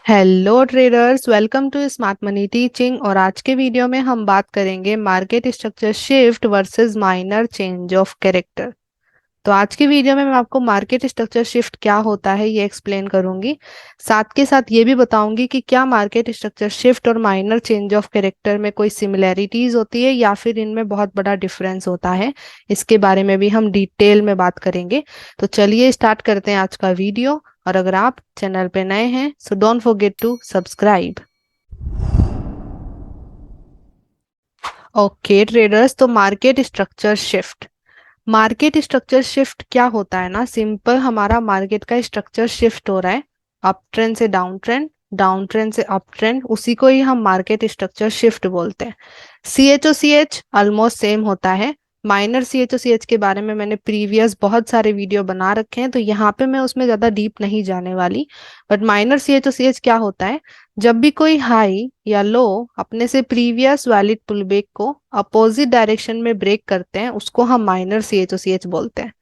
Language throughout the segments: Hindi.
Hello traders, welcome to smart money teaching. और आज के वीडियो में हम बात करेंगे market structure shift versus minor change of character. तो आज की वीडियो में मैं आपको मार्केट स्ट्रक्चर शिफ्ट क्या होता है ये एक्सप्लेन करूंगी। साथ के साथ ये भी बताऊंगी कि क्या मार्केट स्ट्रक्चर शिफ्ट और माइनर चेंज ऑफ कैरेक्टर में कोई सिमिलैरिटीज होती है या फिर इनमें बहुत बड़ा डिफरेंस होता है। इसके बारे में भी हम डिटेल में बात करेंगे। तो चलिए स्टार्ट करते हैं आज का वीडियो। और अगर आप चैनल पे नए हैं so don't forget to subscribe. Okay traders, तो मार्केट स्ट्रक्चर शिफ्ट क्या होता है ना, सिंपल हमारा मार्केट का स्ट्रक्चर शिफ्ट हो रहा है। अप ट्रेंड से डाउन ट्रेंड, डाउन ट्रेंड से अप ट्रेंड, उसी को ही हम मार्केट स्ट्रक्चर शिफ्ट बोलते हैं। सी एच ऑलमोस्ट सेम होता है। माइनर सी एच के बारे में मैंने प्रीवियस बहुत सारे वीडियो बना रखे हैं, तो यहाँ पे मैं उसमें ज़्यादा डीप नहीं जाने वाली। बट माइनर सी एच क्या होता है, जब भी कोई हाई या लो अपने से प्रीवियस वैलिड पुलबैक को अपोजिट डायरेक्शन में ब्रेक करते हैं, उसको हम माइनर सी एच बोलते हैं।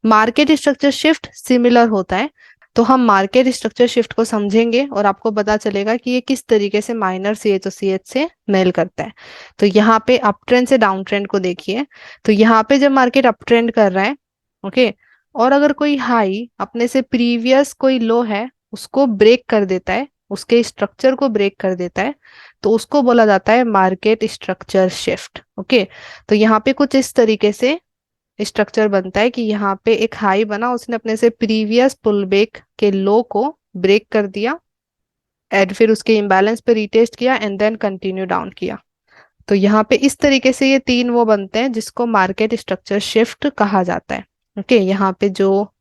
मार्केट स्ट्रक्चर शिफ्ट सिमिलर होता है। तो हम मार्केट स्ट्रक्चर शिफ्ट को समझेंगे और आपको पता चलेगा कि ये किस तरीके से माइनर सी एच से मेल करता है। तो यहाँ पे अप ट्रेंड से डाउन ट्रेंड को देखिए। तो यहाँ पे जब मार्केट अप ट्रेंड कर रहा है, ओके, और अगर कोई हाई अपने से प्रीवियस कोई लो है उसको ब्रेक कर देता है, उसके स्ट्रक्चर को ब्रेक कर देता है, तो उसको बोला जाता है मार्केट स्ट्रक्चर शिफ्ट। ओके, तो यहाँ पे कुछ इस तरीके से स्ट्रक्चर बनता है कि यहाँ पे एक हाई बना, उसने अपने से प्रीवियस पुल बैक के लो को ब्रेक कर दिया एंड फिर उसके इम्बैलेंस पे रीटेस्ट किया एंड देन कंटिन्यू डाउन किया। तो यहाँ पे इस तरीके से ये तीन वो बनते हैं जिसको मार्केट स्ट्रक्चर शिफ्ट कहा जाता है। ओके, यहाँ पे जो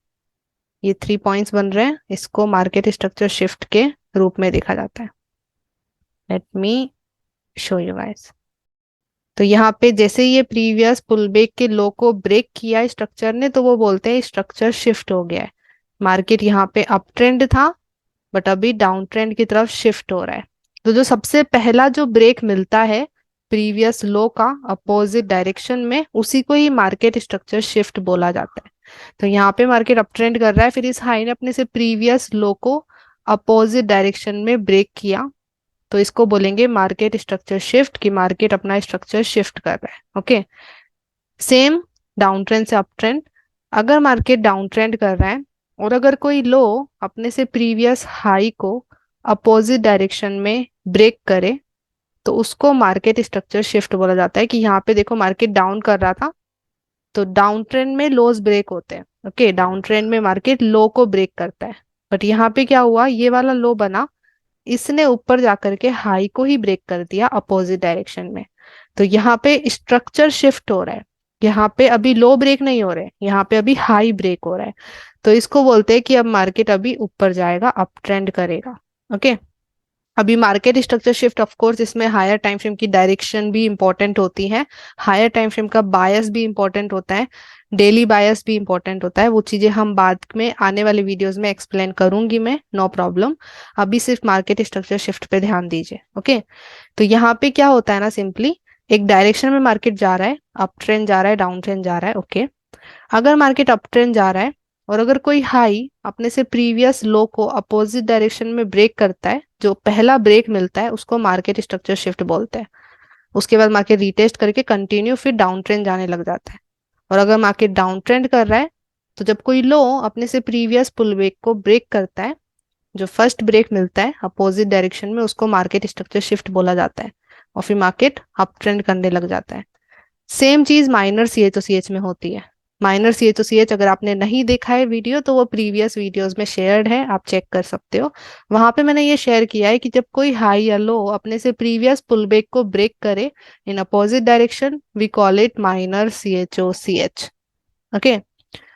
ये 3 पॉइंट्स बन रहे हैं इसको मार्केट स्ट्रक्चर शिफ्ट के रूप में देखा जाता है। Let me show you guys. तो यहाँ पे जैसे ये प्रीवियस पुलबैक के लो को ब्रेक किया स्ट्रक्चर ने, तो वो बोलते हैं स्ट्रक्चर शिफ्ट हो गया है। मार्केट यहाँ पे अप ट्रेंड था बट अभी डाउन ट्रेंड की तरफ शिफ्ट हो रहा है। तो जो सबसे पहला जो ब्रेक मिलता है प्रीवियस लो का अपोजिट डायरेक्शन में, उसी को ही मार्केट स्ट्रक्चर शिफ्ट बोला जाता है। तो यहाँ पे मार्केट अप ट्रेंड कर रहा है, फिर इस हाई ने अपने से प्रीवियस लो को अपोजिट डायरेक्शन में ब्रेक किया, तो इसको बोलेंगे मार्केट स्ट्रक्चर शिफ्ट, कि मार्केट अपना स्ट्रक्चर शिफ्ट कर रहा है। ओके, सेम डाउन ट्रेंड से अप ट्रेंड। अगर मार्केट डाउन ट्रेंड कर रहा है और अगर कोई लो अपने से प्रीवियस हाई को अपोजिट डायरेक्शन में ब्रेक करे, तो उसको मार्केट स्ट्रक्चर शिफ्ट बोला जाता है। कि यहाँ पे देखो मार्केट डाउन कर रहा था, तो डाउन ट्रेंड में लोज ब्रेक होते हैं। ओके, डाउन ट्रेंड में मार्केट लो को ब्रेक करता है, बट यहाँ पे क्या हुआ, ये वाला लो बना, इसने ऊपर जाकर के हाई को ही ब्रेक कर दिया अपोजिट डायरेक्शन में। तो यहाँ पे स्ट्रक्चर शिफ्ट हो रहा है। यहाँ पे अभी लो ब्रेक नहीं हो रहे, यहाँ पे अभी हाई ब्रेक हो रहा है। तो इसको बोलते हैं कि अब मार्केट अभी ऊपर जाएगा, अप ट्रेंड करेगा। ओके, अभी market structure shift of course इसमें हायर टाइम फ्रेम की डायरेक्शन भी इंपॉर्टेंट होती है, हायर टाइम फ्रेम का बायस भी इंपॉर्टेंट होता है, डेली बायस भी इंपॉर्टेंट होता है। वो चीजें हम बाद में आने वाले वीडियोस में एक्सप्लेन करूंगी मैं, नो प्रॉब्लम। अभी सिर्फ मार्केट स्ट्रक्चर शिफ्ट पे ध्यान दीजिए। ओके, तो यहाँ पे क्या होता है ना, सिंपली एक डायरेक्शन में मार्केट जा रहा है, अप ट्रेंड जा रहा है, डाउन ट्रेंड जा रहा है। ओके, अगर मार्केट अप ट्रेंड जा रहा है और अगर कोई हाई अपने से प्रीवियस लो को अपोजिट डायरेक्शन में ब्रेक करता है, जो पहला ब्रेक मिलता है उसको मार्केट स्ट्रक्चर शिफ्ट बोलते हैं। उसके बाद मार्केट रीटेस्ट करके कंटिन्यू फिर डाउन ट्रेंड जाने लग जाता है। और अगर मार्केट डाउन ट्रेंड कर रहा है, तो जब कोई लो अपने से प्रीवियस पुल बैक को ब्रेक करता है, जो फर्स्ट ब्रेक मिलता है अपोजिट डायरेक्शन में, उसको मार्केट स्ट्रक्चर शिफ्ट बोला जाता है और फिर मार्केट अप ट्रेंड करने लग जाता है। सेम चीज माइनर सी एच में होती है। माइनर सी एच अगर आपने नहीं देखा है वीडियो, तो वो प्रीवियस वीडियोस में शेयर्ड है, आप चेक कर सकते हो। वहां पे मैंने ये शेयर किया है कि जब कोई हाई या लो अपने से प्रीवियस पुलबैक को ब्रेक करे in opposite direction, we call it minor C H. Okay,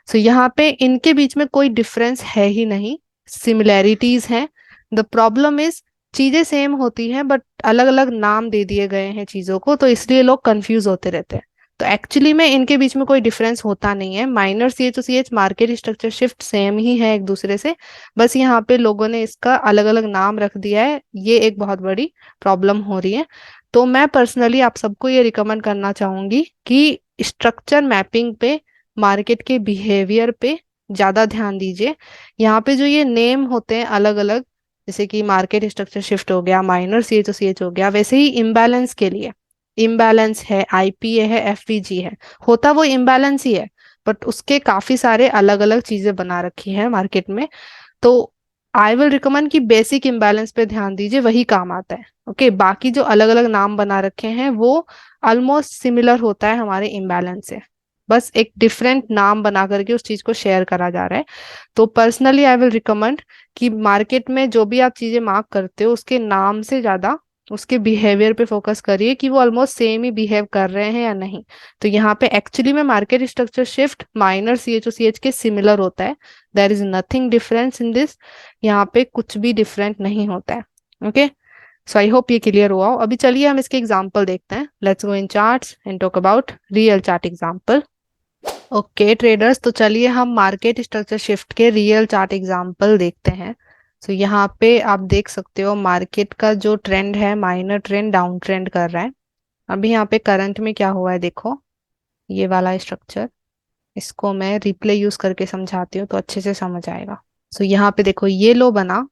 so यहाँ पे इनके बीच में कोई डिफरेंस है ही नहीं, सिमिलैरिटीज हैं। द प्रॉब्लम इज चीजें सेम होती हैं बट अलग अलग नाम दे दिए गए हैं चीजों को, तो इसलिए लोग कंफ्यूज होते रहते हैं। तो एक्चुअली में इनके बीच में कोई डिफरेंस होता नहीं है। Minor C H market structure shift same ही है एक दूसरे से, बस यहाँ पे लोगों ने इसका अलग अलग नाम रख दिया है, ये एक बहुत बड़ी प्रॉब्लम हो रही है। तो मैं पर्सनली आप सबको ये रिकमेंड करना चाहूंगी कि स्ट्रक्चर मैपिंग पे, मार्केट के बिहेवियर पे ज्यादा ध्यान दीजिए। यहाँ पे जो ये नेम होते हैं अलग अलग, जैसे कि मार्केट स्ट्रक्चर शिफ्ट हो गया, माइनर CHOCH हो गया, वैसे ही इम्बैलेंस के लिए इम्बैलेंस है, IPA है, FVG है, होता वो इम्बैलेंस ही है, बट उसके काफी सारे अलग अलग चीजें बना रखी है मार्केट में। तो आई विल रिकमेंड कि बेसिक इम्बैलेंस पे ध्यान दीजिए, वही काम आता है। ओके, बाकी जो अलग अलग नाम बना रखे हैं वो ऑलमोस्ट सिमिलर होता है हमारे इम्बैलेंस से, बस एक डिफरेंट नाम बना करके उस चीज को शेयर करा जा रहा है। तो पर्सनली आई विल रिकमेंड कि मार्केट में जो भी आप चीजें मार्क करते हो उसके नाम से ज्यादा उसके बिहेवियर पे फोकस करिए कि वो ऑलमोस्ट सेम ही बिहेव कर रहे हैं या नहीं। तो यहाँ पे एक्चुअली में market structure shift minor CHOCH के सिमिलर होता है, there is nothing difference in this, यहाँ पे कुछ भी डिफरेंट नहीं होता है। ओके, सो आई होप ये क्लियर हुआ हो। अभी चलिए हम इसके एग्जांपल देखते हैं। Let's go in charts and talk about real chart example. Okay traders, तो चलिए हम मार्केट स्ट्रक्चर शिफ्ट के रियल चार्ट एग्जांपल देखते हैं। तो यहाँ पे आप देख सकते हो मार्केट का जो ट्रेंड है, माइनर ट्रेंड डाउन ट्रेंड कर रहा है। अभी यहाँ पे करंट में क्या हुआ है देखो, ये वाला स्ट्रक्चर, इसको मैं रिप्ले यूज करके समझाती हूँ तो अच्छे से समझ आएगा। सो यहाँ पे देखो ये लो बना,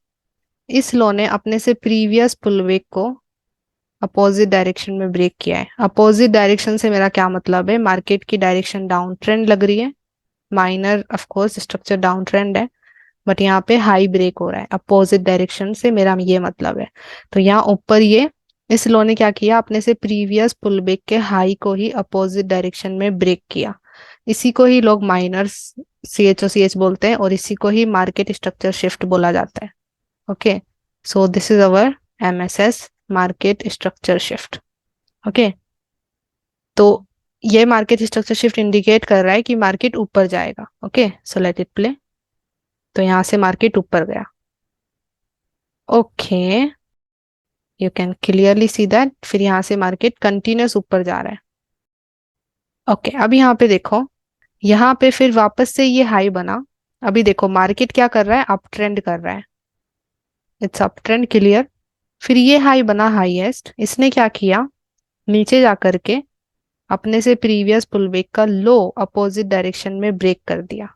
इस लो ने अपने से प्रीवियस पुलवेक को अपोजिट डायरेक्शन में ब्रेक किया है। अपोजिट डायरेक्शन से मेरा क्या मतलब है, मार्केट की डायरेक्शन डाउन ट्रेंड लग रही है, minor of course structure down trend है, बट यहाँ पे हाई ब्रेक हो रहा है अपोजिट डायरेक्शन से, मेरा ये मतलब है। तो यहाँ ऊपर ये इस लो ने क्या किया, अपने से प्रीवियस पुलबैक के हाई को ही अपोजिट डायरेक्शन में ब्रेक किया। इसी को ही लोग माइनर CHOCH बोलते हैं और इसी को ही मार्केट स्ट्रक्चर शिफ्ट बोला जाता है। Okay, so this is our MSS market structure shift. Okay, तो ये मार्केट स्ट्रक्चर शिफ्ट इंडिकेट कर रहा है कि मार्केट ऊपर जाएगा। Okay, so let it play. तो यहाँ से मार्केट ऊपर गया। Okay, you can clearly see that. फिर यहाँ से मार्केट कंटिन्यूस ऊपर जा रहा है। ओके, अब यहाँ पे देखो, यहाँ पे फिर वापस से ये हाई बना। अभी देखो मार्केट क्या कर रहा है, अप ट्रेंड कर रहा है, इट्स अप ट्रेंड, क्लियर। फिर ये हाई बना हाईएस्ट, इसने क्या किया, नीचे जा करके अपने से प्रीवियस पुलबैक का लो अपोजिट डायरेक्शन में ब्रेक कर दिया।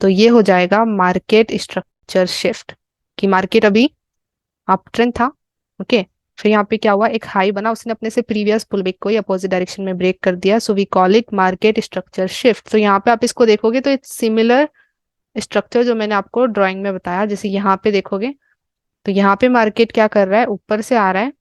तो ये हो जाएगा मार्केट स्ट्रक्चर शिफ्ट, कि मार्केट अभी अप ट्रेंड था। ओके, फिर यहाँ पे क्या हुआ, एक हाई बना, उसने अपने से प्रीवियस पुलबैक को अपोजिट डायरेक्शन में ब्रेक कर दिया। So we call it market structure shift. तो यहाँ पे आप इसको देखोगे तो इट्स सिमिलर स्ट्रक्चर जो मैंने आपको ड्राइंग में बताया। जैसे यहाँ पे देखोगे तो यहाँ पे मार्केट क्या कर रहा है, ऊपर से आ रहा है,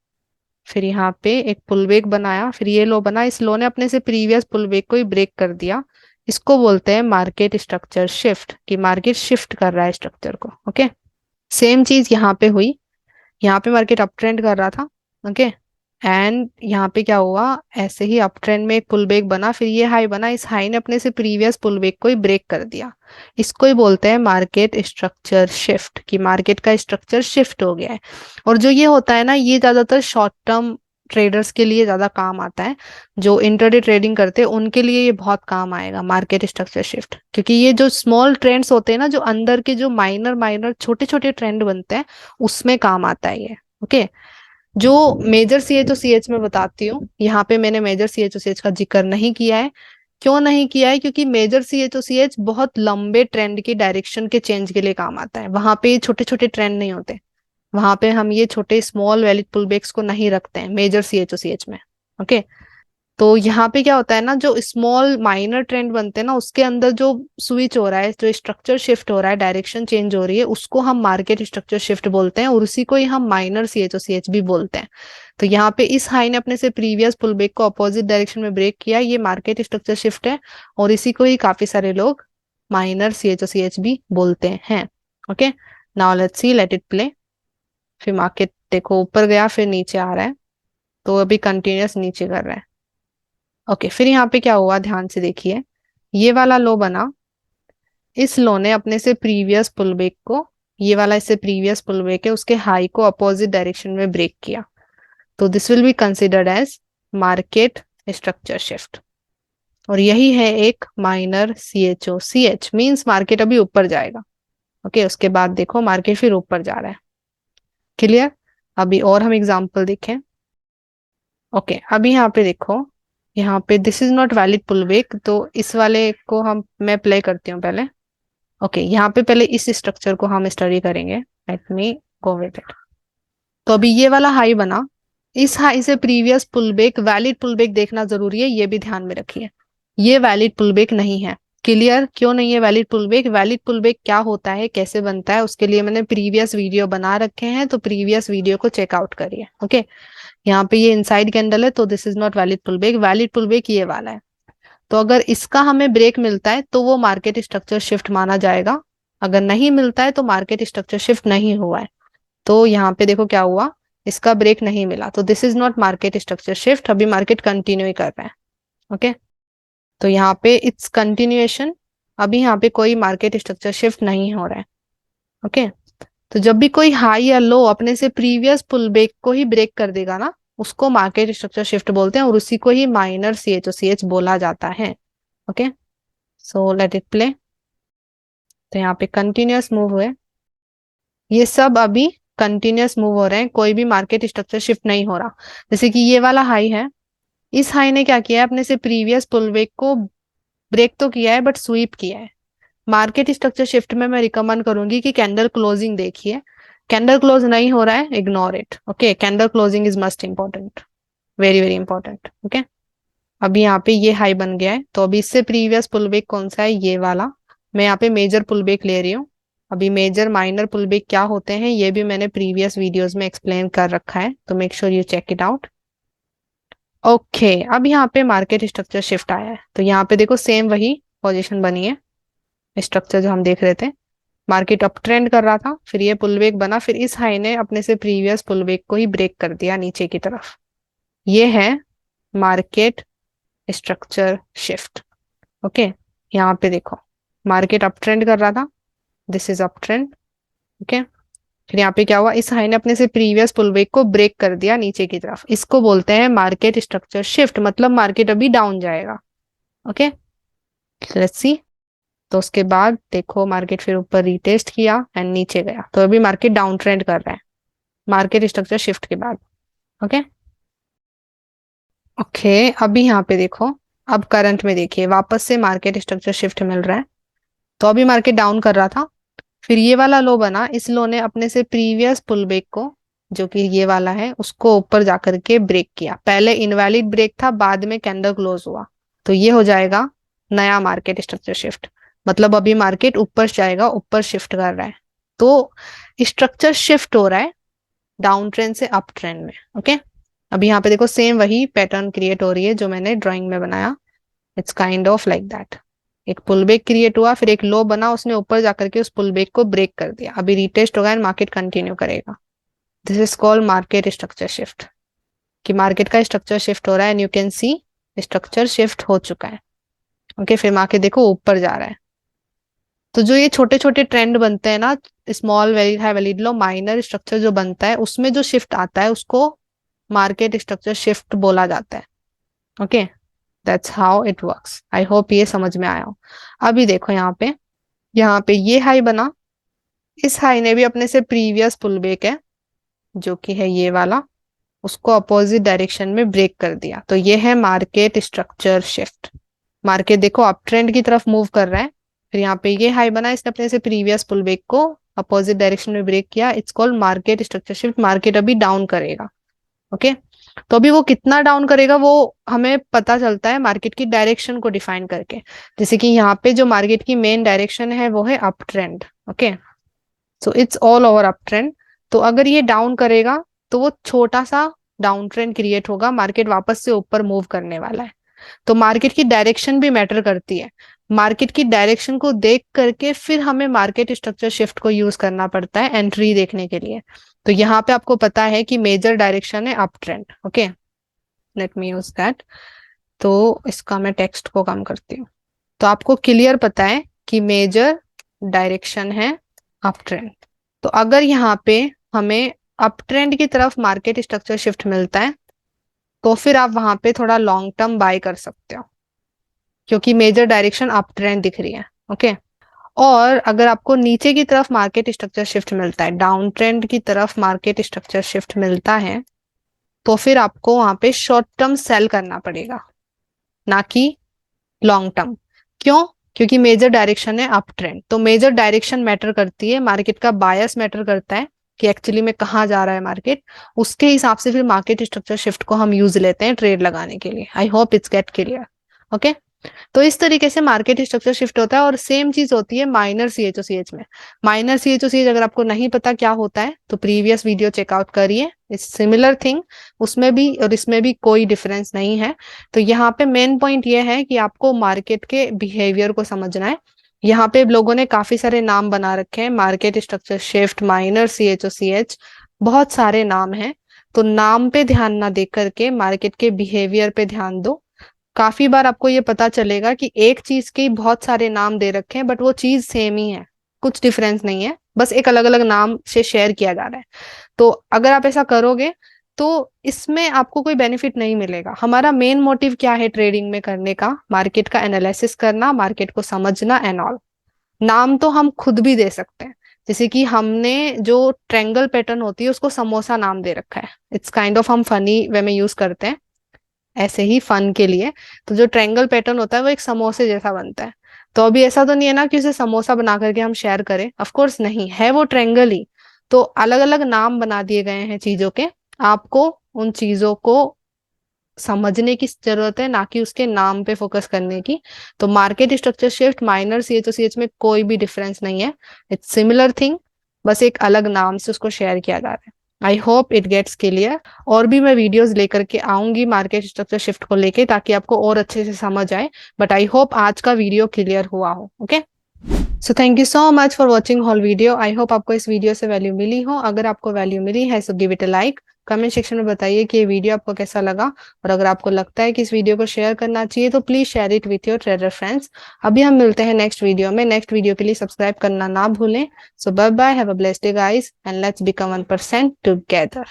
फिर यहाँ पे एक पुलबैक बनाया, फिर ये लो बना, इस लो ने अपने से प्रीवियस पुलबैक को ही ब्रेक कर दिया। इसको बोलते हैं मार्केट स्ट्रक्चर शिफ्ट, कि मार्केट शिफ्ट कर रहा है स्ट्रक्चर को। ओके, सेम चीज यहाँ पे हुई, यहाँ पे मार्केट अप ट्रेंड कर रहा था। ओके, एंड यहाँ पे क्या हुआ, ऐसे ही अप ट्रेंड में एक पुलबैक बना, फिर ये हाई बना, इस हाई ने अपने से प्रीवियस पुलबैक को ही ब्रेक कर दिया। इसको ही बोलते हैं मार्केट स्ट्रक्चर शिफ्ट, कि मार्केट का स्ट्रक्चर शिफ्ट हो गया है। और जो ये होता है ना, ये ज्यादातर शॉर्ट टर्म ट्रेडर्स के लिए ज्यादा काम आता है। जो इंटरडे ट्रेडिंग करते हैं उनके लिए ये बहुत काम आएगा मार्केट स्ट्रक्चर शिफ्ट, क्योंकि ये जो स्मॉल ट्रेंड्स होते हैं ना, जो अंदर के जो माइनर माइनर छोटे छोटे ट्रेंड बनते हैं, उसमें काम आता है ये। ओके, जो मेजर CHOCH में बताती हूँ, यहाँ पे मैंने मेजर CHOCH का जिक्र नहीं किया है। क्यों नहीं किया है, क्योंकि मेजर CHOCH बहुत लंबे ट्रेंड की डायरेक्शन के चेंज के लिए काम आता है, वहां पे छोटे छोटे ट्रेंड नहीं होते, वहां पे हम ये छोटे स्मॉल वैलिड पुलबैक्स को नहीं रखते हैं मेजर CHOCH में। ओके, तो यहाँ पे क्या होता है ना, जो स्मॉल माइनर ट्रेंड बनते हैं ना, उसके अंदर जो स्विच हो रहा है, जो स्ट्रक्चर शिफ्ट हो रहा है, डायरेक्शन चेंज हो रही है, उसको हम मार्केट स्ट्रक्चर शिफ्ट बोलते हैं, और उसी को ही हम माइनर CHOCH भी बोलते हैं। तो यहाँ पे इस हाई ने अपने से प्रीवियस पुलबैक को अपोजिट डायरेक्शन में ब्रेक किया, ये मार्केट स्ट्रक्चर शिफ्ट है, और इसी को ही काफी सारे लोग माइनर CHOCH भी बोलते हैं। Okay, now let's see, let it play. फिर मार्केट देखो ऊपर गया, फिर नीचे आ रहा है, तो अभी कंटिन्यूस नीचे कर रहा है। ओके, फिर यहाँ पे क्या हुआ, ध्यान से देखिए, ये वाला लो बना, इस लो ने अपने से प्रीवियस पुलबैक को, ये वाला इससे प्रीवियस पुलबैक है, उसके हाई को अपोजिट डायरेक्शन में ब्रेक किया। तो this will be considered as market structure shift, और यही है एक माइनर CHOCH, मींस मार्केट अभी ऊपर जाएगा। ओके, उसके बाद देखो मार्केट फिर ऊपर जा रहा है। क्लियर, अभी और हम एग्जांपल देखें। ओके, अभी यहाँ पे देखो, यहाँ पे this is not valid pullback, तो इस वाले को हम मैं प्ले करती हूँ पहले। ओके, यहाँ पे पहले इस स्ट्रक्चर को हम स्टडी करेंगे। Let me coveted. तो अभी ये वाला हाई बना, इस हाई से प्रीवियस पुलबैक, वैलिड पुलबैक देखना जरूरी है, ये भी ध्यान में रखिए। ये वैलिड पुलबैक नहीं है। क्लियर? क्यों नहीं है वैलिड पुलबैक? वैलिड पुलबैक क्या होता है, कैसे बनता है, उसके लिए मैंने प्रीवियस वीडियो बना रखे हैं, तो प्रीवियस वीडियो को चेकआउट करिए। ओके, यहाँ पे ये इनसाइड कैंडल है तो this is not valid pullback. Valid pullback ये वाला है। तो अगर इसका हमें ब्रेक मिलता है तो वो मार्केट स्ट्रक्चर शिफ्ट माना जाएगा, अगर नहीं मिलता है तो मार्केट स्ट्रक्चर शिफ्ट नहीं हुआ है। तो यहाँ पे देखो क्या हुआ, इसका ब्रेक नहीं मिला, तो this is not market structure shift, अभी मार्केट कंटिन्यू ही कर रहा है। ओके, तो यहाँ पे इट्स कंटिन्यूएशन, अभी यहाँ पे कोई मार्केट स्ट्रक्चर शिफ्ट नहीं हो रहा है। ओके, तो जब भी कोई हाई या लो अपने से प्रीवियस पुल बैक को ही ब्रेक कर देगा ना, उसको मार्केट स्ट्रक्चर शिफ्ट बोलते हैं, और उसी को ही माइनर CH बोला जाता है। Okay, so let it play. तो यहाँ पे कंटिन्यूअस मूव हुए, ये सब अभी कंटिन्यूअस मूव हो रहे हैं, कोई भी मार्केट स्ट्रक्चर शिफ्ट नहीं हो रहा। जैसे कि ये वाला हाई है, इस हाई ने क्या किया है, अपने से प्रीवियस पुलबैक को ब्रेक तो किया है बट स्वीप किया है। मार्केट स्ट्रक्चर शिफ्ट में मैं रिकमेंड करूंगी कि कैंडल क्लोजिंग देखिए। कैंडल क्लोज नहीं हो रहा है, ignore it. Okay, candle closing is must important, very very important. Okay, अभी यहाँ पे ये हाई बन गया है, तो अभी इससे प्रीवियस पुलबैक कौन सा है, ये वाला। मैं यहाँ पे मेजर पुलबैक ले रही हूँ। अभी मेजर माइनर पुलबैक क्या होते हैं ये भी मैंने प्रीवियस वीडियोस में एक्सप्लेन कर रखा है, तो make sure you check it out. Okay, अब यहाँ पे मार्केट स्ट्रक्चर शिफ्ट आया है, तो यहाँ पे देखो सेम वही पोजीशन बनी है, स्ट्रक्चर जो हम देख रहे थे। मार्केट अप ट्रेंड कर रहा था, फिर ये पुलबैक बना, फिर इस हाई ने अपने से प्रीवियस पुलबैक को ही ब्रेक कर दिया नीचे की तरफ। ये है मार्केट स्ट्रक्चर शिफ्ट। ओके, यहाँ पे देखो मार्केट अप ट्रेंड कर रहा था, this is up trend. Okay, फिर यहाँ पे क्या हुआ, इस हाई ने अपने से प्रीवियस पुलबैक को ब्रेक कर दिया नीचे की तरफ, इसको बोलते हैं मार्केट स्ट्रक्चर शिफ्ट, मतलब मार्केट अभी डाउन जाएगा। Okay, let's see. तो उसके बाद देखो मार्केट फिर ऊपर रिटेस्ट किया एंड नीचे गया, तो अभी मार्केट डाउन ट्रेंड कर रहा है मार्केट स्ट्रक्चर शिफ्ट के बाद। ओके ओके, अभी यहाँ पे देखो, अब करंट में देखिए वापस से मार्केट स्ट्रक्चर शिफ्ट मिल रहा है। तो अभी मार्केट डाउन कर रहा था, फिर ये वाला लो बना, इस लो ने अपने से प्रीवियस पुलबैक को, जो कि ये वाला है, उसको ऊपर जाकर के ब्रेक किया। पहले इनवैलिड ब्रेक था, बाद में कैंडल क्लोज हुआ, तो ये हो जाएगा नया मार्केट स्ट्रक्चर शिफ्ट, मतलब अभी मार्केट ऊपर जाएगा, ऊपर शिफ्ट कर रहा है। तो स्ट्रक्चर शिफ्ट हो रहा है डाउन ट्रेंड से अप ट्रेंड में। ओके, अभी यहाँ पे देखो सेम वही पैटर्न क्रिएट हो रही है जो मैंने ड्राइंग में बनाया। It's kind of like that, एक पुलबैक क्रिएट हुआ, फिर एक लो बना, उसने ऊपर जाकर के उस पुलबैक को ब्रेक कर दिया, अभी रिटेस्ट होगा एंड मार्केट कंटिन्यू करेगा। This is called market structure shift, कि मार्केट का स्ट्रक्चर शिफ्ट हो रहा है and you can see structure shift हो चुका है। ओके, फिर मार्केट देखो ऊपर जा रहा है। तो जो ये छोटे छोटे ट्रेंड बनते हैं ना, small very high very low minor structure जो बनता है, उसमें जो शिफ्ट आता है उसको मार्केट स्ट्रक्चर शिफ्ट बोला जाता है। Okay, that's how it works. I hope ये समझ में आया हो। अभी देखो यहाँ पे ये हाई बना, इस हाई ने भी अपने से प्रीवियस पुलबैक है जो कि है ये वाला, उसको अपोजिट डायरेक्शन में ब्रेक कर दिया, तो ये है मार्केट स्ट्रक्चर शिफ्ट। मार्केट देखो अप ट्रेंड की तरफ मूव कर रहा है, फिर यहाँ पे ये हाई बना, इसने अपने से प्रीवियस पुलबैक को अपोजिट डायरेक्शन में ब्रेक किया, it's called market structure shift. Market अभी डाउन करेगा। ओके, तो अभी वो कितना डाउन करेगा वो हमें पता चलता है मार्केट की डायरेक्शन को डिफाइन करके। जैसे कि यहाँ पे जो मार्केट की मेन डायरेक्शन है वो है up trend. Okay, so it's all over up trend. तो अगर ये डाउन करेगा तो वो छोटा सा डाउन ट्रेंड क्रिएट होगा, मार्केट वापस से ऊपर मूव करने वाला है। तो मार्केट की डायरेक्शन भी मैटर करती है। मार्केट की डायरेक्शन को देख करके फिर हमें मार्केट स्ट्रक्चर शिफ्ट को यूज करना पड़ता है एंट्री देखने के लिए। तो यहाँ पे आपको पता है कि मेजर डायरेक्शन है up trend. Okay, let me use that. तो इसका मैं टेक्स्ट को कम करती हूँ, तो आपको क्लियर पता है कि मेजर डायरेक्शन है अप ट्रेंड। तो अगर यहाँ पे हमें अप ट्रेंड की तरफ मार्केट स्ट्रक्चर शिफ्ट मिलता है तो फिर आप वहां पे थोड़ा लॉन्ग टर्म बाय कर सकते हो, क्योंकि मेजर डायरेक्शन अप ट्रेंड दिख रही है। ओके, और अगर आपको नीचे की तरफ मार्केट स्ट्रक्चर शिफ्ट मिलता है, डाउन ट्रेंड की तरफ मार्केट स्ट्रक्चर शिफ्ट मिलता है, तो फिर आपको वहां पे शॉर्ट टर्म सेल करना पड़ेगा, ना कि लॉन्ग टर्म। क्यों? क्योंकि मेजर डायरेक्शन है अप ट्रेंड, तो मेजर डायरेक्शन मैटर करती है, मार्केट का बायस मैटर करता है। कि एक्चुअली में कहाँ जा रहा है मार्केट, उसके हिसाब से फिर मार्केट स्ट्रक्चर शिफ्ट को हम यूज लेते हैं ट्रेड लगाने के लिए। I hope it's get clear. Okay, तो इस तरीके से मार्केट स्ट्रक्चर शिफ्ट होता है। और सेम चीज होती है माइनर CHOCH में। माइनर CHOCH अगर आपको नहीं पता क्या होता है तो प्रीवियस वीडियो चेकआउट करिए, इट्स सिमिलर थिंग, उसमें भी और इसमें भी कोई डिफरेंस नहीं है। तो यहाँ पे मेन पॉइंट ये है कि आपको मार्केट के बिहेवियर को समझना है। यहाँ पे लोगों ने काफी सारे नाम बना रखे हैं, market structure shift, minor CHOCH, बहुत सारे नाम हैं। तो नाम पे ध्यान ना दे करके मार्केट के बिहेवियर पे ध्यान दो। काफी बार आपको ये पता चलेगा कि एक चीज के बहुत सारे नाम दे रखे हैं बट वो चीज सेम ही है, कुछ डिफरेंस नहीं है, बस एक अलग अलग नाम से शेयर किया जा रहा है। तो अगर आप ऐसा करोगे तो इसमें आपको कोई बेनिफिट नहीं मिलेगा। हमारा मेन मोटिव क्या है ट्रेडिंग में करने का? मार्केट का एनालिसिस करना, मार्केट को समझना एंड ऑल। नाम तो हम खुद भी दे सकते हैं, जैसे कि हमने जो ट्रायंगल पैटर्न होती है उसको समोसा नाम दे रखा है। इट्स काइंड ऑफ हम फनी वे में यूज करते हैं, ऐसे ही फन के लिए। तो जो ट्रायंगल पैटर्न होता है वो एक समोसे जैसा बनता है। तो अभी ऐसा तो नहीं है ना कि उसे समोसा बना करके हम शेयर करें, ऑफ कोर्स नहीं है, वो ट्रायंगल ही। तो अलग अलग नाम बना दिए गए हैं चीजों के, आपको उन चीजों को समझने की जरूरत है, ना कि उसके नाम पे फोकस करने की। तो market structure shift, minor CHOCH में कोई भी डिफरेंस नहीं है, इट्स सिमिलर थिंग, बस एक अलग नाम से उसको शेयर किया जा रहा है। I hope it gets clear. और भी मैं वीडियोस लेकर के आऊंगी मार्केट स्ट्रक्चर शिफ्ट को लेके, ताकि आपको और अच्छे से समझ आए। बट आई होप आज का वीडियो क्लियर हुआ हो। Okay, so thank you so much for watching whole video. I hope आपको इस वीडियो से वैल्यू मिली हो। अगर आपको वैल्यू मिली है so give it a like. Comment section में बताइए कि ये वीडियो आपको कैसा लगा, और अगर आपको लगता है कि इस वीडियो को शेयर करना चाहिए तो please share it with your trader friends. अभी हम मिलते हैं नेक्स्ट वीडियो में। नेक्स्ट वीडियो के लिए सब्सक्राइब करना ना भूलें। So bye bye, have a blessed day guys, and let's become 1% together.